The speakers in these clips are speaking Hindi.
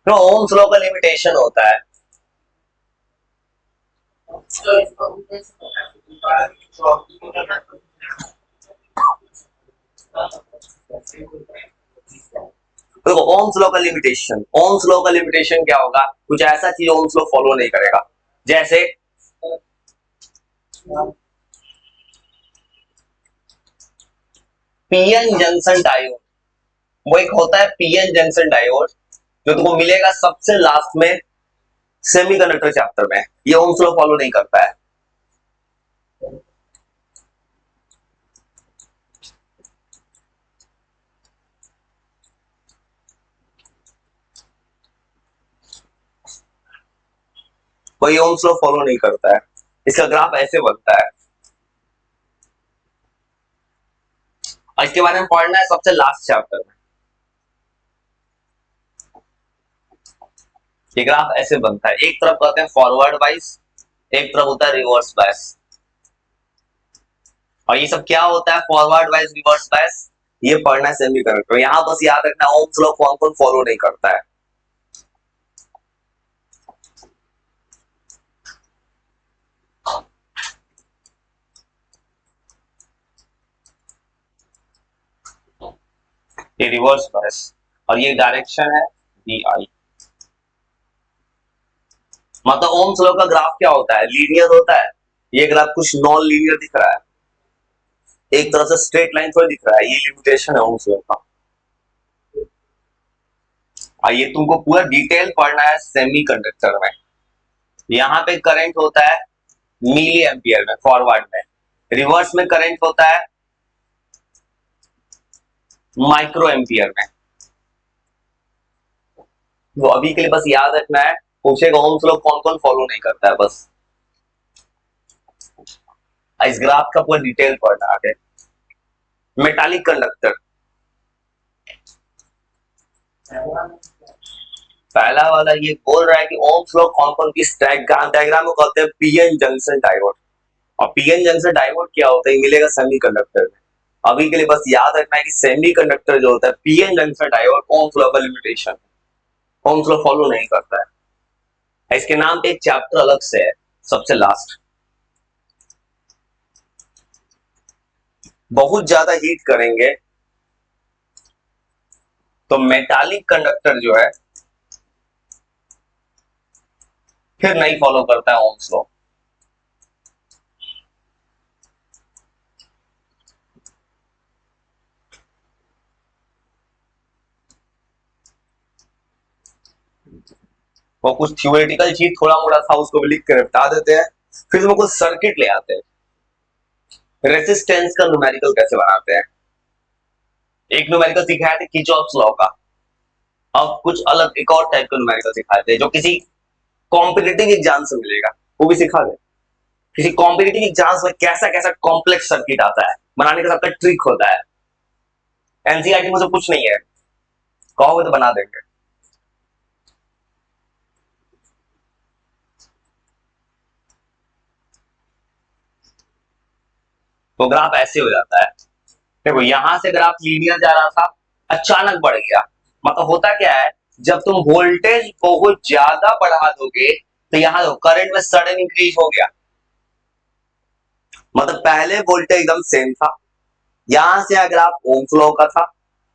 तो ओम्स लॉ का लिमिटेशन होता है, देखो ओम्स लॉ का लिमिटेशन, ओम्स लॉ का लिमिटेशन क्या होगा, कुछ ऐसा चीज ओम्स लॉ फॉलो नहीं करेगा। जैसे पीएन जंक्शन डायोड, वो एक होता है पीएन जंक्शन डायोड जो तुमको मिलेगा सबसे लास्ट में सेमीकंडक्टर चैप्टर में, ये ओम्स लॉ फॉलो नहीं करता है। कोई ओम्स लॉ फॉलो नहीं करता है, इसका ग्राफ ऐसे बनता है और इसके बारे में पढ़ना है सबसे लास्ट चैप्टर में। ये ग्राफ ऐसे बनता है, एक तरफ कहते हैं फॉरवर्ड वाइज, एक तरफ होता है रिवर्स बायस। और ये सब क्या होता है फॉरवर्ड वाइज रिवर्स बायस, ये पढ़ना है सेमीकंडक्टर। यहां बस याद रखना ओम्स लॉ कौन कौन फॉलो नहीं करता है। ये रिवर्स बायस और ये डायरेक्शन है डी आई। मतलब ओम्स लॉ का ग्राफ क्या होता है, लीनियर होता है। ये ग्राफ कुछ नॉन लीनियर दिख रहा है, एक तरफ से स्ट्रेट लाइन थोड़ी दिख रहा है, ये लिमिटेशन है ओम्स लॉ का। और ये तुमको पूरा डिटेल पढ़ना है सेमीकंडक्टर में। यहाँ पे करंट होता है मिली एम्पियर में फॉरवर्ड में, रिवर्स में करंट होता है माइक्रो एम्पियर में। तो अभी के लिए बस याद रखना है, पूछेगा ओम्स लॉ कौन कौन फॉलो नहीं करता है बस। इस ग्राफ का पूरा डिटेल पढ़ना आगे। मेटालिक कंडक्टर, पहला वाला ये बोल रहा है कि ओम्स लॉ कौन कौन किस डायग्राम को कहते हैं पीएन जंक्शन डायोड। और पीएन जंक्शन डायोड क्या होता है, मिलेगा सेमीकंडक्टर में। अभी के लिए बस याद रखना है कि सेमीकंडक्टर जो होता है PN junction diode Ohm's law का लिमिटेशन, ओम्स लॉ फॉलो नहीं करता है। इसके नाम पे एक चैप्टर अलग से है, सबसे लास्ट। बहुत ज्यादा हीट करेंगे तो मेटालिक कंडक्टर जो है फिर नहीं फॉलो करता है ओम्स लॉ। वो कुछ थ्योरेटिकल चीज थोड़ा मोड़ा था उसको भी लिख कर बता देते हैं, फिर वो कुछ सर्किट ले आते हैं। रेसिस्टेंस का न्यूमेरिकल कैसे बनाते हैं, एक न्यूमेरिकल सिखाया था किर्चॉफ्स लॉ का। अब कुछ अलग एक और टाइप का न्यूमेरिकल सिखाते हैं जो किसी कॉम्पिटिटिव एग्जाम से मिलेगा, वो भी सिखा दे। किसी कॉम्पिटिटिव एग्जाम्स में कैसा कैसा कॉम्प्लेक्स सर्किट आता है, बनाने का सबका ट्रिक होता है। एनसीईआरटी में से कुछ नहीं है, कहोगे तो बना देंगे। तो ग्राफ ऐसे हो जाता है, देखो यहां से ग्राफ लीनियर जा रहा था, अचानक बढ़ गया। मतलब होता क्या है, जब तुम वोल्टेज बहुत ज्यादा बढ़ा दोगे तो यहां करंट में सडन इंक्रीज हो गया। मतलब पहले वोल्टेज एकदम सेम था, यहां से ग्राफ ओम्स लॉ का था,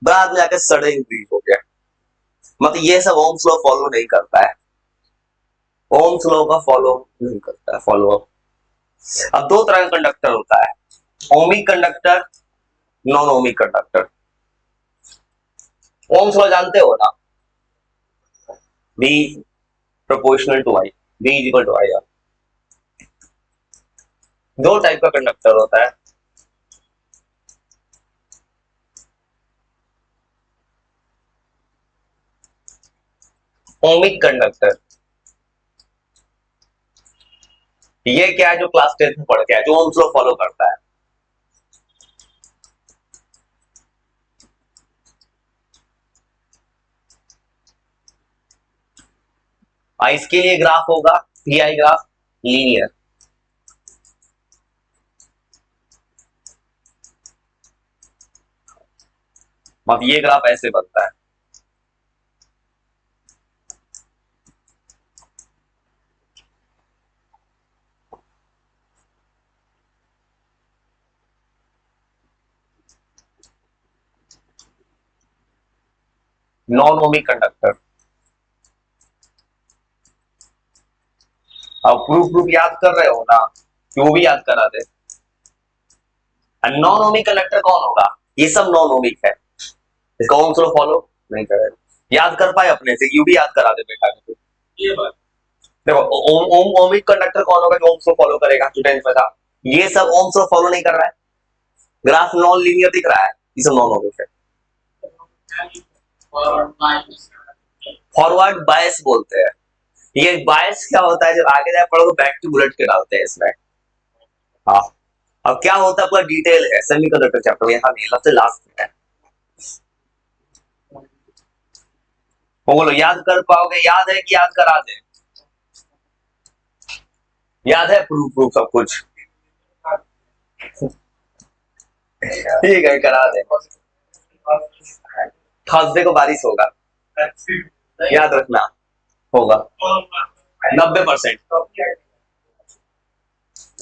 बाद में जाकर सडन इंक्रीज हो गया। मतलब ये सब ओम्स लॉ फॉलो नहीं करता है, ओम्स लॉ का फॉलो नहीं करता है, फॉलो अप। अब दो तरह का कंडक्टर होता है, ohmic conductor, non ohmic conductor. Ohm's law जानते हो ना, V proportional to I, V is equal to I R। दो टाइप का कंडक्टर होता है, ओमिक कंडक्टर। ये क्या है, जो क्लास 10 में पढ़ के है, जो ओम्स लॉ फॉलो करता है। इसके लिए ग्राफ होगा PI ग्राफ लीनियर। अब ये ग्राफ ऐसे बनता है, नॉन ओमिक कंडक्टर। अब प्रूफ प्रूफ याद कर रहे हो ना, कि वो भी याद करा दे। नॉन ओमिक कंडक्टर कौन होगा? ये सब नॉन ओमिक है, इसका ओम्स लॉ फॉलो नहीं करेगा। याद कर पाए अपने से, यू भी याद करा दे बेटा को। ये बात देखो, ओम ओम ओमिक कंडक्टर कौन होगा जो ओम्स लॉ फॉलो करेगा? जो 10th में था। ये सब ओम्स लॉ फॉलो नहीं कर रहा है, ग्राफ नॉन लीनियर दिख रहा है, ये सब नॉन ओमिक है। फॉरवर्ड बायस बोलते हैं। ये बायस क्या होता है? जब आगे जाए पढ़ो तो बैक टू बुलेट के डालते हैं इसमें। हाँ, अब क्या होता है, पूरा डिटेल है सेमीकंडक्टर चैप्टर, यहाँ नहीं, सबसे लास्ट में है। वो बोलो याद कर पाओगे? याद है कि याद करा दे? याद है प्रूफ प्रूफ सब कुछ? ठीक है, करा दे। थर्सडे को बारिश होगा, याद रखना, होगा 90%।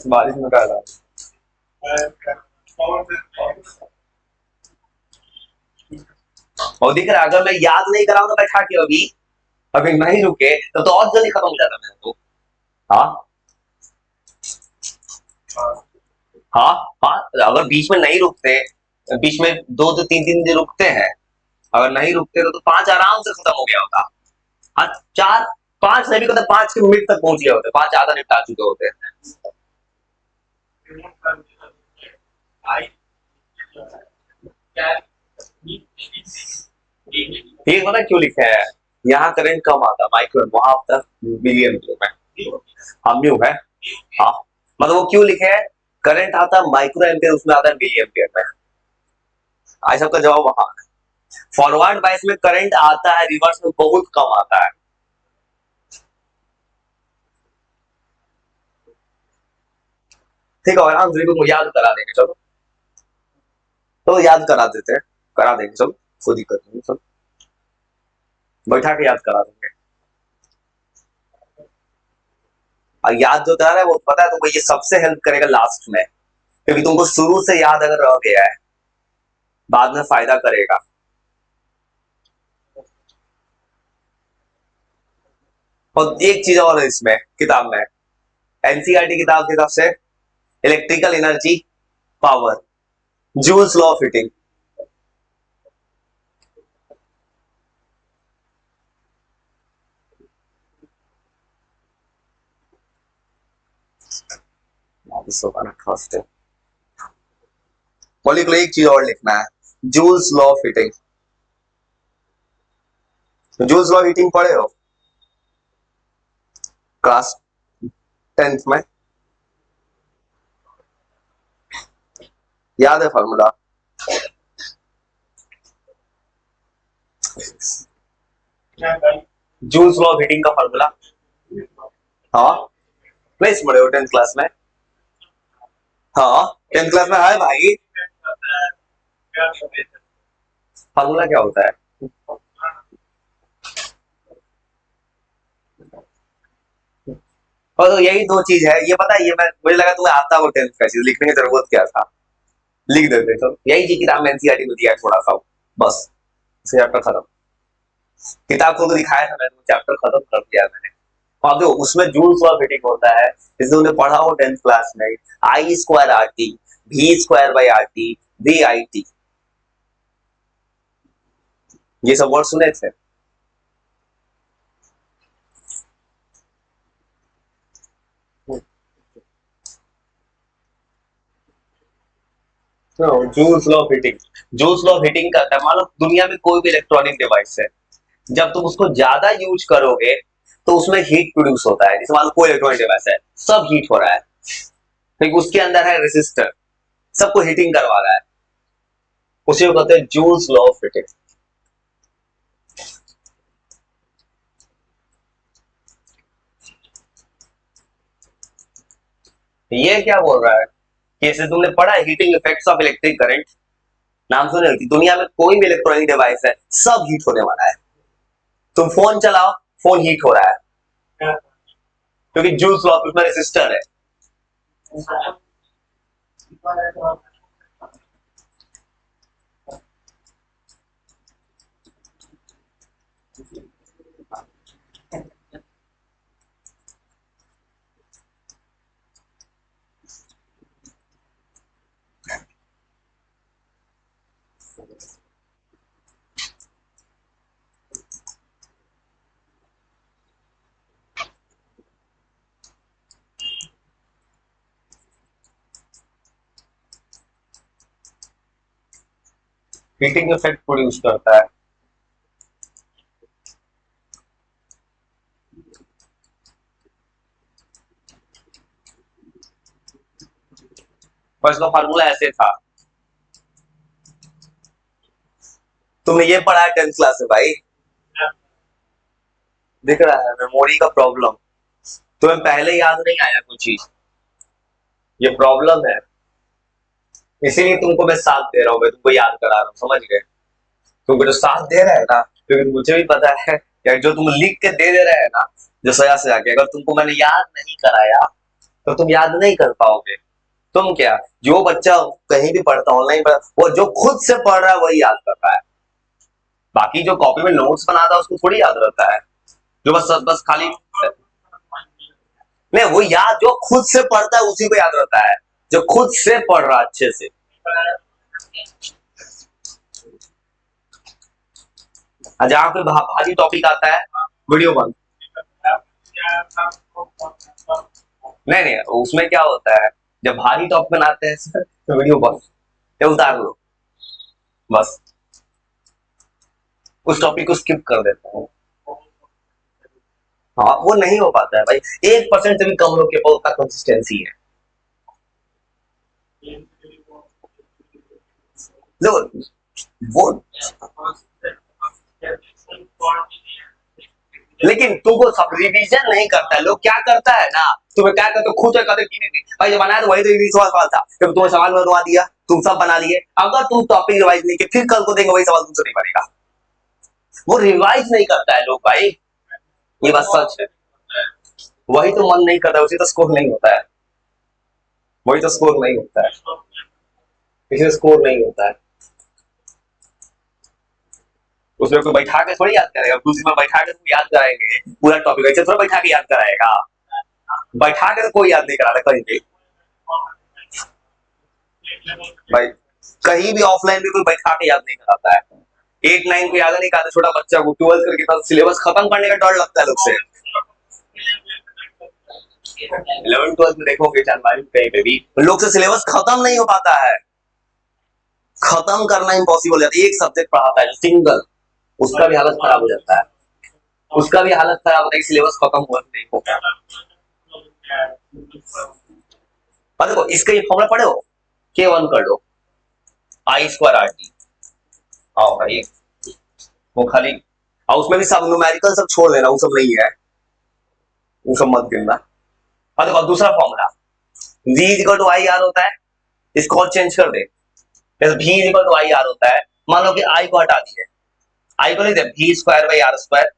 बारिश में क्या डाल? और दिख रहा है, अगर मैं याद नहीं कराऊं तो बैठा के अभी अभी नहीं रुके तो और जल्दी खत्म हो जाता मैं तो। हाँ हाँ हाँ, अगर बीच में नहीं रुकते, बीच में 2 से 3 दिन रुकते हैं, अगर नहीं रुकते तो 5 आराम से खत्म हो गया होता। हाँ, 4 5 नहीं भी कहते, 5 मिनट तक पहुंच गए होते, 5 आधा निपटा चुके होते। ये पता क्यों लिखा है? यहाँ करंट कम आता माइक्रो, वहां तक मिलियन में। हाँ म्यू है। हाँ, मतलब वो क्यों लिखे है? करंट आता है माइक्रो एम्पियर, उसमें आता है मिली एम्पियर में। आई सबका जवाब वहां है। फॉरवर्ड बायस में करंट आता है, रिवर्स में बहुत कम आता है। ठीक है, और आंसर को याद करा देंगे, चलो तो याद करा देते हैं, करा देंगे, चलो कोई दिक्कत नहीं, सब बैठा के याद करा देंगे। और याद जो करा रहा है वो पता है तुमको, ये सबसे हेल्प करेगा लास्ट में, क्योंकि तुमको शुरू से याद अगर रह गया है बाद में फायदा करेगा। और एक चीज और है इसमें किताब में, एनसीईआरटी किताब की तरफ से, electrical energy power, joules law of heating. बोलिए को एक चीज और लिखना है, joules law of heating. Joule's law of heating पढ़े हो क्लास 10th में? याद है formula? Joules law of heating का फॉर्मूला? हाँ, नहीं पढ़े हो 10th क्लास में? हाँ 10th क्लास में है भाई। फॉर्मूला क्या होता है? और तो यही दो चीज है, ये पता है, ये मैं मुझे लगा तुम्हें आता हो 10th का चीज, लिखने की जरूरत क्या था, लिख देते सब, यही चीज किताब में एनसीईआरटी में दिया है थोड़ा सा, बस चैप्टर खत्म। किताब को तो दिखाया था मैंने, चैप्टर खत्म कर दिया मैंने। हाँ देखो, उसमें जूल्स ऑफ हीटिंग होता है, जिसे उन्हें पढ़ा हो 10th क्लास में, I square R T, V square by R T, V I T, ये सब वर्ड सुने थे? Joule's law of heating, Joule's law of heating का मान लो दुनिया में कोई भी इलेक्ट्रॉनिक डिवाइस है, जब तुम उसको ज्यादा यूज करोगे तो उसमें हीट प्रोड्यूस होता है। जैसे मान लो कोई इलेक्ट्रॉनिक डिवाइस है, सब हीट हो रहा है, क्योंकि उसके अंदर है रेसिस्टर, सबको हीटिंग करवा रहा है, उसी को कहते हैं जूल्स लॉ ऑफ हीटिंग। ये क्या बोल रहा है कि जैसे तुमने पढ़ा है heating effects of electric current, नाम सुने हो कि दुनिया में कोई भी इलेक्ट्रॉनिक डिवाइस है सब हीट होने वाला है। तुम फोन चलाओ, फोन हीट हो रहा है, क्योंकि जूल्स लॉ उसमें रेसिस्टर है। हीटिंग इफेक्ट प्रोड्यूस करता है। पर इसका फार्मूला ऐसे था, तुमने ये पढ़ा है 10th क्लास में भाई, दिख रहा है मेमोरी का प्रॉब्लम। तुम्हें पहले याद नहीं आया कुछ चीज, ये प्रॉब्लम है, इसीलिए तुमको मैं साथ दे रहा हूँ, मैं तुमको याद करा रहा हूँ, समझ गए? तुमको जो साथ दे रहा है ना, क्योंकि मुझे भी पता है कि जो तुम लिख के दे रहे हैं ना, जो सजा के, अगर तुमको मैंने याद नहीं कराया तो तुम याद नहीं कर पाओगे। तुम क्या, जो बच्चा कहीं भी पढ़ता, ऑनलाइन पढ़ता, वो जो खुद से पढ़ रहा है वही याद कर रहा है। बाकी जो कॉपी में नोट्स बनाता है उसको थोड़ी याद रहता है, जो बस बस खाली नहीं, वो याद जो खुद से पढ़ता है उसी को याद रहता है, जो खुद से पढ़ रहा अच्छे से। जहां पे भारी टॉपिक आता है वीडियो बंद। नहीं नहीं, उसमें क्या होता है, जब भारी टॉपिक बनाते हैं तो वीडियो बंद, ये उतार लो बस, उस टॉपिक को स्किप कर देता हूँ। हाँ, वो नहीं हो पाता है भाई, 1% से भी कम लोग के पास उतना कंसिस्टेंसी है। लो, वो लेकिन तुमको सब रिवीजन नहीं करता है, लोग क्या करता है ना, तुम्हें क्या करते खुद भाई जो बनाया तो वही तो इंग्लिश सवाल था, जब तुम्हें सवाल बनवा दिया तुम सब बना लिए, अगर तुम टॉपिक रिवाइज नहीं किए फिर कल को देंगे वही सवाल तुमसे नहीं बनेगा। वो रिवाइज नहीं करता है लोग भाई, ये बात सच है। वही तो मन नहीं करता, उसी तो स्कोर नहीं होता है, वही तो स्कोर नहीं होता है, इसे स्कोर नहीं होता है। उसमें कोई बैठा के थोड़ी याद करेगा, दूसरी में बैठा के तुम याद कराएंगे पूरा टॉपिक, ऐसे थोड़ा बैठा के याद कराएगा, बैठा के तो कोई याद नहीं करा कहीं भी भाई, कहीं भी ऑफलाइन भी कोई बैठा के याद नहीं कराता है। 8 9 को याद नहीं कराता, छोटा बच्चा को 12 करके पास सिलेबस खत्म करने का डर लगता है लोग से। 11 12 में देखोगे कहीं पे भी लोग से सिलेबस खत्म नहीं हो पाता है, खत्म करना इम्पॉसिबल है। एक सब्जेक्ट पढ़ाता है सिंगल, उसका भी हालत खराब हो जाता है, उसका भी हालत खराब होता है, सिलेबस खत्म हुआ नहीं होगा। और देखो इसका ये फॉर्मूला पढ़े हो, K1 कर लो, I2RT, आओ भाई, वो खाली, और उसमें भी सब न्यूमेरिकल सब छोड़ देना, वो सब नहीं है, वो सब मत गिनना। और देखो दूसरा formula, V equal to I R होता है, इसको और चेंज कर दे, V equal to I R होता है, मान लो कि I को हटा दिए, I को नहीं दे, V square by R square,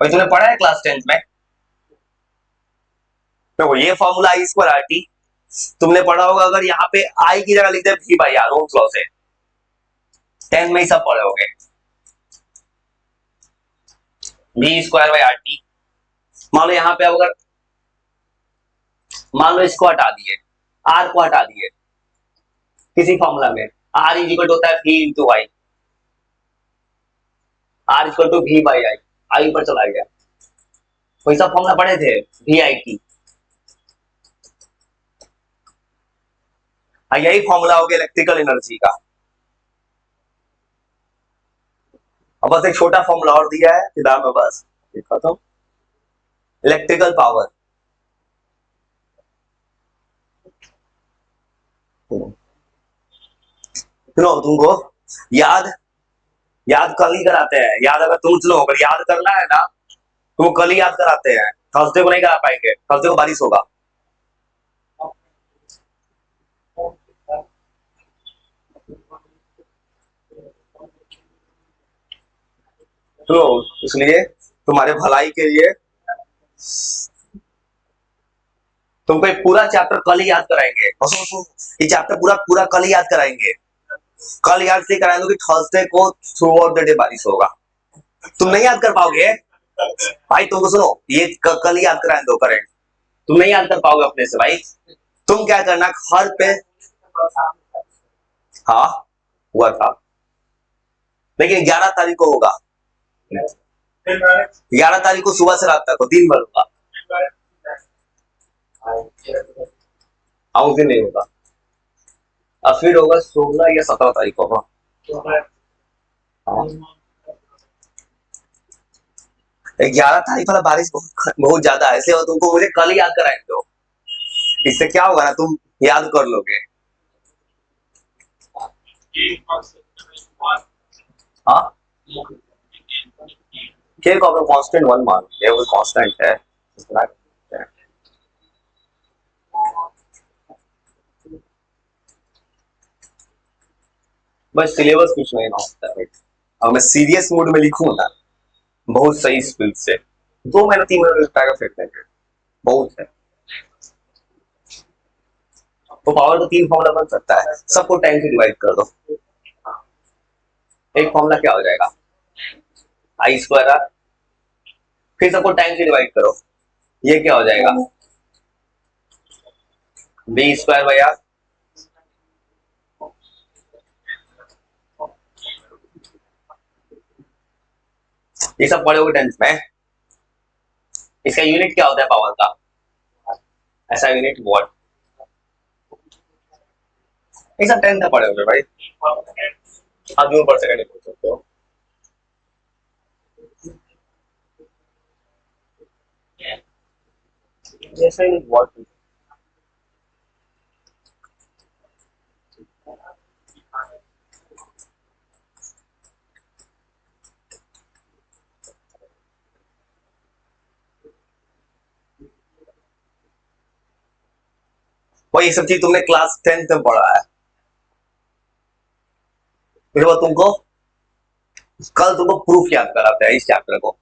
भाई तूने पढ़ा है क्लास 10th में, तो ये फॉर्मूला I2RT तुमने पढ़ा होगा, अगर यहाँ पे I की जगह लिख दे V by R, Ohm's law से 10th में ही सब पढ़े होंगे, V square by R T. मान लो यहाँ पे अगर मान लो इसको हटा दिए, R को हटा दिए किसी फॉर्मूला में, R इज इक्वल टू होता है V into I, R equal to V by I, I ऊपर चला गया, वही सब फॉर्मूला पढ़े थे वी आई टी, यही फॉर्मूला हो गया इलेक्ट्रिकल एनर्जी का। अब बस एक छोटा फॉर्मूला और दिया है किताब में, बस खत्म, इलेक्ट्रिकल पावर। सुनो, तुमको याद याद कल ही कराते हैं, याद अगर तुम सुनो, अगर याद करना है ना तो कल ही याद कराते हैं, थर्सडे को नहीं करा पाएंगे, थर्सडे को बारिश होगा। सुनो, इसलिए तुम्हारे भलाई के लिए तुमको एक पूरा चैप्टर कल ही याद कराएंगे, और ये चैप्टर पूरा पूरा कल ही याद कराएंगे, कल याद से कराएंगे कि थर्सडे को थ्रू आउट द डे बारिश होगा। तुम नहीं याद कर पाओगे भाई, तुमको सुनो, ये कल ही याद कराए दो करेंट, तुम नहीं याद कर पाओगे अपने से भाई। तुम क्या करना हर पे, हाँ हुआ था, लेकिन 11 तारीख को होगा, 11 तारीख को सुबह से रात तक हो, 3 बार होगा। हाँ उस दिन नहीं होगा, अब फिर होगा 16 या 17 तारीख को होगा। हाँ 11 तारीख वाला बारिश बहुत ज्यादा है, इसलिए तुमको मुझे कल ही याद कराएंगे दो, इससे क्या होगा ना तुम याद कर लोगे। हाँ के को अपना कांस्टेंट 1 मान लिया, वो कांस्टेंट है, इतना है। बस सिलेबस कुछ नहीं ना होता है, अब मैं सीरियस मूड में लिखूं ना बहुत सही स्पीड से, 2 महीना 3 महीना लगता है फिर देंगे, बहुत है। तो पावर तो 3 फॉर्मूला बन सकता है, सबको टाइम से डिवाइड कर दो, एक फॉर्मूला क्या हो जाएगा, आई स्क्वायर आर, फिर सबको टाइम से डिवाइड करो, ये क्या हो जाएगा, बी स्क्वायर बाई आर, ये सब पढ़े हुए टेंथ में। इसका यूनिट क्या होता है पावर का, ऐसा यूनिट वॉट, ये सब टेंथ में पढ़े हुए भाई, आप जूल पर सेकंड पूछ सकते हो। जैसे वॉट, वो ये सब चीज तुमने क्लास 10th में पढ़ा है, फिर वो तुमको कल तुमको प्रूफ याद कराते हैं इस चैप्टर को।